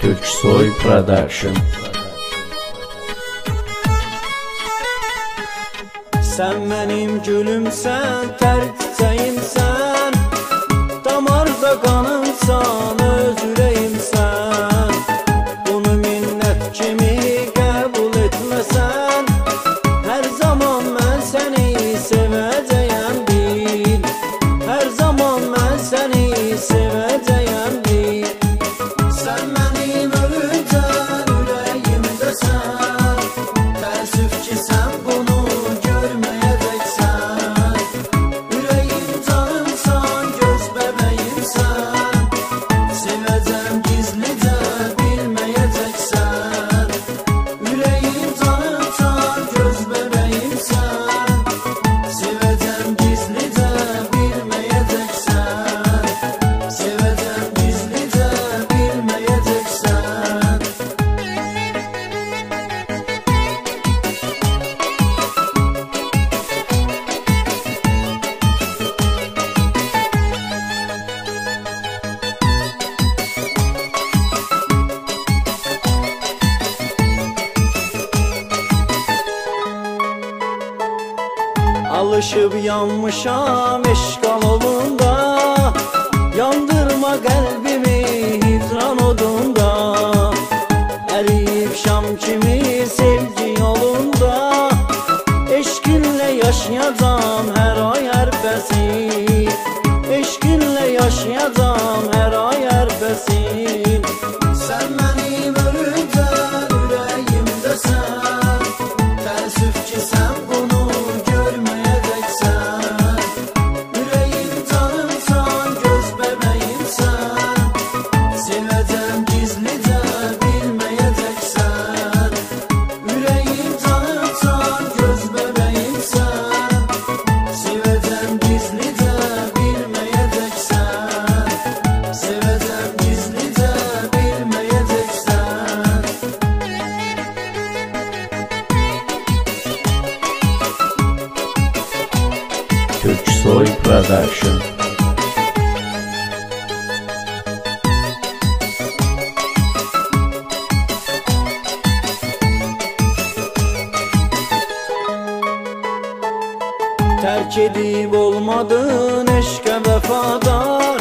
Türksoy Production. Sen benim gülümsen, ter çiçeğimsen, damarda kanımsan, öz yüreğimsen. Bunu minnet kimi kabul etmesen, her zaman ben seni seveceğim bil. Her zaman ben seni seveceğim bil. Sen benim ölümden yüreğimdesen, teessüf ki sen bunu görmeyeceksen. Yüreğim canımsan, göz bebeğimsen, seveceğim gizlice bilmeyeceksen. Yüreğim canımsan, göz bebeğimsen, seveceğim gizlice bilmeyeceksen. Seveceğim gizlice bilmeyeceksen. Alışıp yanmışam eşkal olunda, yandırma kalbimi hicran odunda. Eriyip şam kimi sevgi yolunda, eşkinle yaşayacağım her ay her besin. Eşkinle yaşayacağım her ay her besin. Sen benim ölümden yüreğimdesen, teessüf ki sen bunu görmeyeceksen. Yüreğim canımsan, göz bebeğimsen, seveceğim gizlice bilmeyeceksen. Yüreğim canımsan, göz bebeğimsen, seveceğim gizlice bilmeyeceksen. Seveceğim gizlice bilmeyeceksen. Türksoy Production. Terk edip olmadın eşke vefadar,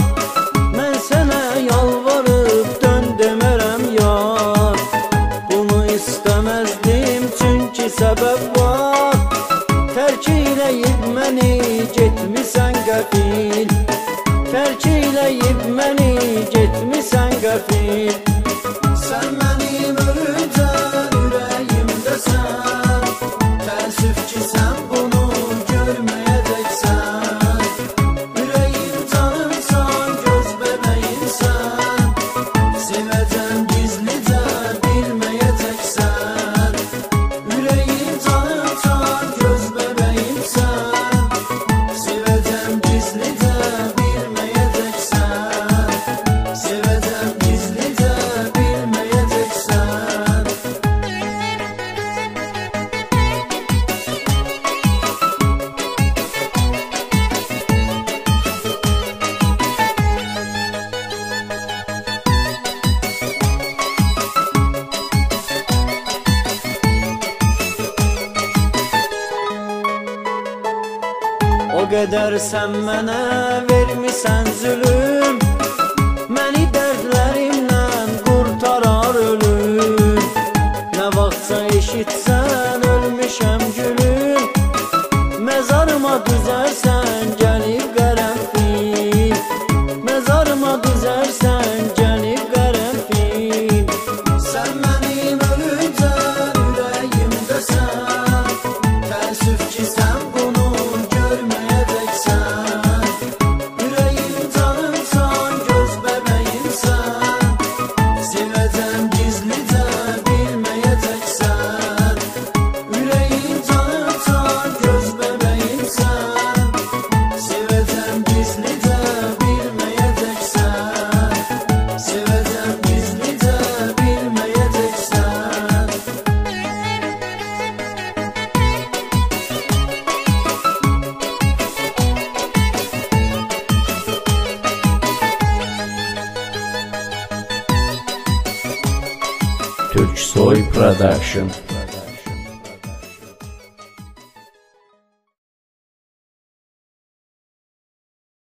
ben sana yalvarıp dön demerem yar. Bunu istemezdim çünkü sebep var, terk eyleyip beni gitmişsen gafil. Terk eyleyip beni gitmişsen gafil. Sen benim ölümden yüreğimdesen, teessüf ki sen bunu görmeyeceksen. Yüreğim canımsan, göz bebeğimsen, seveceğim gizlice bilmeyeceksen. Yüreğim canımsan, göz bebeğimsen, seveceğim gizlice bilmeyeceksen. Seveceğim gizlice bilmeyeceksen. O kadar sen mənə vermisən zulüm, məni dərdlərimdən qurtarar ölüm. Nə vaxtsa eşitsən ölmüşəm gülüm, məzarıma düzərsən gəlib qərənfil. Məzarıma düzərsən gəlib qərənfil. Sən mənim ölümdən yüreğimdesən, təəssüf ki sən bunu görmeyeceksen. Yüreğim canımsan, göz bebeğimsen, seveceğim gizlice bilmeyeceksen. Türksoy Production.